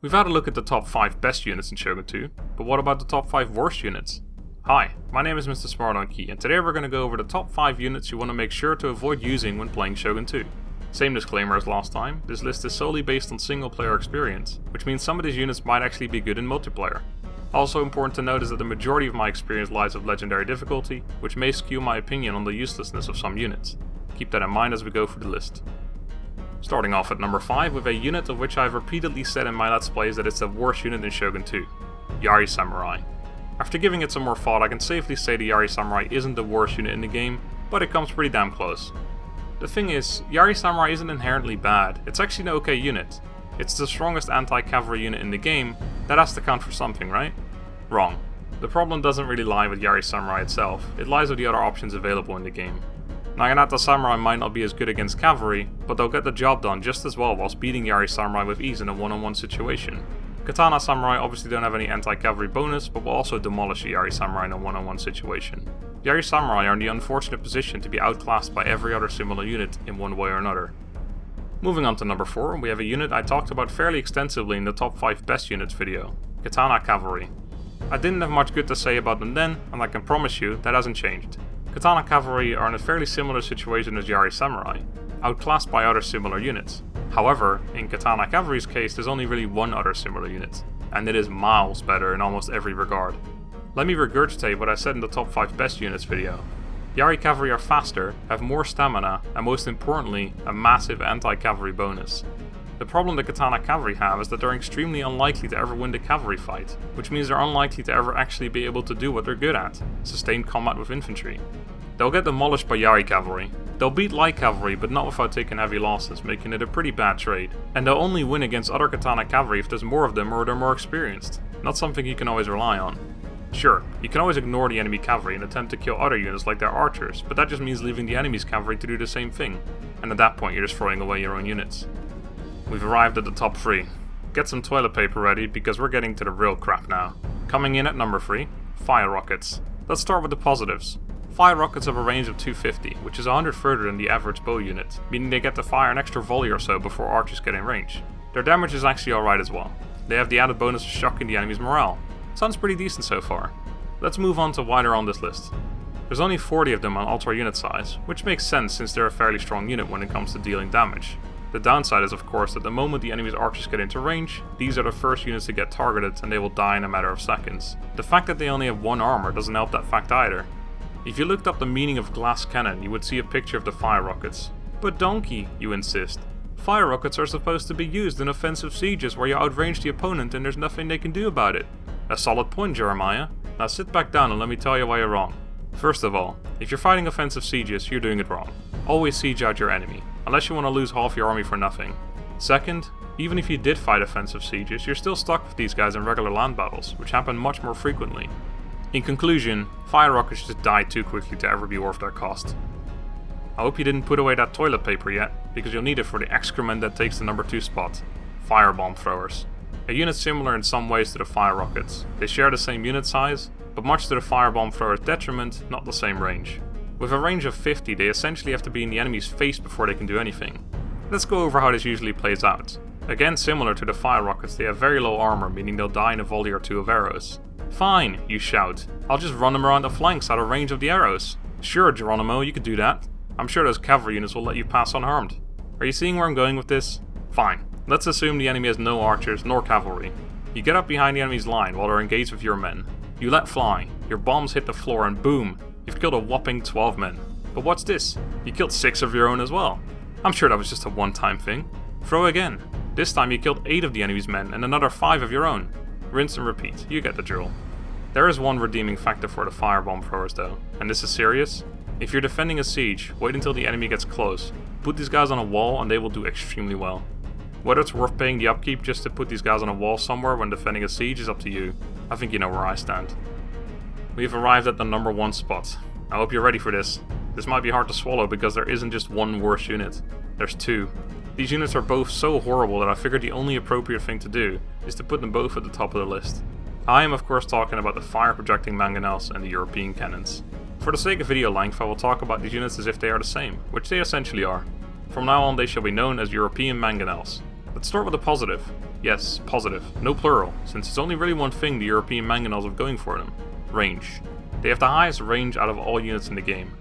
We've had a look at the top 5 best units in Shogun 2, but what about the top 5 worst units? Hi, my name is MrSmartDonkey, and today we're going to go over the top 5 units you want to make sure to avoid using when playing Shogun 2. Same disclaimer as last time, this list is solely based on single player experience, which means some of these units might actually be good in multiplayer. Also important to note is that the majority of my experience lies with legendary difficulty, which may skew my opinion on the uselessness of some units. Keep that in mind as we go through the list. Starting off at number 5 with a unit of which I've repeatedly said in my Let's Plays that it's the worst unit in Shogun 2. Yari Samurai. After giving it some more thought, I can safely say the Yari Samurai isn't the worst unit in the game, but it comes pretty damn close. The thing is, Yari Samurai isn't inherently bad, it's actually an okay unit. It's the strongest anti-cavalry unit in the game, that has to count for something, right? Wrong. The problem doesn't really lie with Yari Samurai itself, it lies with the other options available in the game. Naginata Samurai might not be as good against cavalry, but they'll get the job done just as well whilst beating Yari Samurai with ease in a one-on-one situation. Katana Samurai obviously don't have any anti-cavalry bonus, but will also demolish a Yari Samurai in a one-on-one situation. Yari Samurai are in the unfortunate position to be outclassed by every other similar unit in one way or another. Moving on to number 4, we have a unit I talked about fairly extensively in the top 5 best units video, Katana Cavalry. I didn't have much good to say about them then, and I can promise you that hasn't changed. Katana Cavalry are in a fairly similar situation as Yari Samurai, outclassed by other similar units. However, in Katana Cavalry's case there's only really one other similar unit, and it is miles better in almost every regard. Let me regurgitate what I said in the top 5 best units video. Yari Cavalry are faster, have more stamina, and most importantly, a massive anti-cavalry bonus. The problem the Katana Cavalry have is that they're extremely unlikely to ever win the cavalry fight, which means they're unlikely to ever actually be able to do what they're good at, sustained combat with infantry. They'll get demolished by Yari Cavalry. They'll beat light cavalry but not without taking heavy losses, making it a pretty bad trade. And they'll only win against other Katana Cavalry if there's more of them or they're more experienced, not something you can always rely on. Sure, you can always ignore the enemy cavalry and attempt to kill other units like their archers, but that just means leaving the enemy's cavalry to do the same thing, and at that point you're just throwing away your own units. We've arrived at the top 3. Get some toilet paper ready because we're getting to the real crap now. Coming in at number 3, fire rockets. Let's start with the positives. Fire rockets have a range of 250, which is 100 further than the average bow unit, meaning they get to fire an extra volley or so before archers get in range. Their damage is actually alright as well. They have the added bonus of shocking the enemy's morale. Sounds pretty decent so far. Let's move on to why they're on this list. There's only 40 of them on ultra unit size, which makes sense since they're a fairly strong unit when it comes to dealing damage. The downside is of course that the moment the enemy's archers get into range, these are the first units to get targeted and they will die in a matter of seconds. The fact that they only have 1 armor doesn't help that fact either. If you looked up the meaning of glass cannon, you would see a picture of the fire rockets. But donkey, you insist. Fire rockets are supposed to be used in offensive sieges where you outrange the opponent and there's nothing they can do about it. A solid point, Jeremiah. Now sit back down and let me tell you why you're wrong. First of all, if you're fighting offensive sieges, you're doing it wrong. Always siege out your enemy, unless you want to lose half your army for nothing. Second, even if you did fight offensive sieges, you're still stuck with these guys in regular land battles, which happen much more frequently. In conclusion, fire rockets just die too quickly to ever be worth their cost. I hope you didn't put away that toilet paper yet, because you'll need it for the excrement that takes the number 2 spot. Firebomb throwers. A unit similar in some ways to the fire rockets. They share the same unit size, but much to the firebomb thrower's detriment, not the same range. With a range of 50, they essentially have to be in the enemy's face before they can do anything. Let's go over how this usually plays out. Again, similar to the fire rockets, they have very low armor, meaning they'll die in a volley or 2 of arrows. Fine, you shout. I'll just run them around the flanks out of range of the arrows. Sure, Geronimo, you could do that. I'm sure those cavalry units will let you pass unharmed. Are you seeing where I'm going with this? Fine. Let's assume the enemy has no archers nor cavalry. You get up behind the enemy's line while they're engaged with your men. You let fly, your bombs hit the floor and boom, you've killed a whopping 12 men. But what's this? You killed 6 of your own as well. I'm sure that was just a one-time thing. Throw again. This time you killed 8 of the enemy's men and another 5 of your own. Rinse and repeat, you get the drill. There is one redeeming factor for the firebomb throwers though, and this is serious. If you're defending a siege, wait until the enemy gets close. Put these guys on a wall and they will do extremely well. Whether it's worth paying the upkeep just to put these guys on a wall somewhere when defending a siege is up to you. I think you know where I stand. We've arrived at the number 1 spot. I hope you're ready for this. This might be hard to swallow because there isn't just one worse unit. There's 2. These units are both so horrible that I figured the only appropriate thing to do is to put them both at the top of the list. I am of course talking about the fire projecting mangonels and the European cannons. For the sake of video length I will talk about these units as if they are the same, which they essentially are. From now on they shall be known as European mangonels. Let's start with the positive. Yes, positive, no plural, since it's only really one thing the European mangonels have going for them: range. They have the highest range out of all units in the game.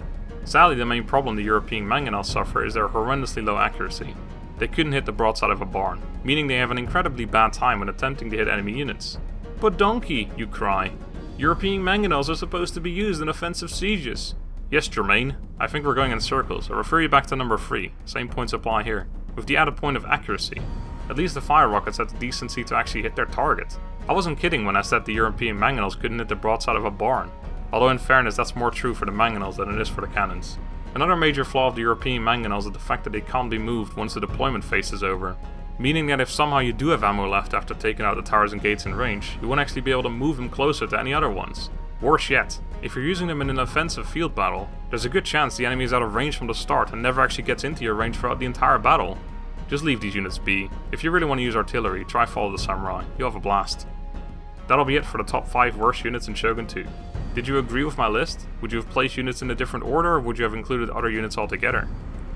Sadly, the main problem the European mangonels suffer is their horrendously low accuracy. They couldn't hit the broadside of a barn, meaning they have an incredibly bad time when attempting to hit enemy units. But Donkey, you cry. European mangonels are supposed to be used in offensive sieges. Yes, Jermaine, I think we're going in circles. I refer you back to number 3, same points apply here, with the added point of accuracy. At least the fire rockets had the decency to actually hit their target. I wasn't kidding when I said the European mangonels couldn't hit the broadside of a barn, although in fairness that's more true for the mangonels than it is for the cannons. Another major flaw of the European mangonels is the fact that they can't be moved once the deployment phase is over, meaning that if somehow you do have ammo left after taking out the towers and gates in range, you won't actually be able to move them closer to any other ones. Worse yet, if you're using them in an offensive field battle, there's a good chance the enemy is out of range from the start and never actually gets into your range throughout the entire battle. Just leave these units be. If you really want to use artillery, try follow the samurai, you'll have a blast. That'll be it for the top 5 worst units in Shogun 2. Did you agree with my list? Would you have placed units in a different order, or would you have included other units altogether?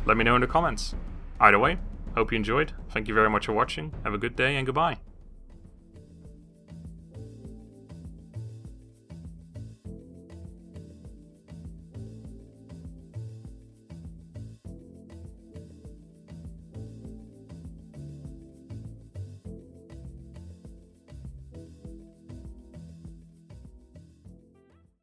Let me know in the comments. Either way, hope you enjoyed, thank you very much for watching, have a good day and goodbye.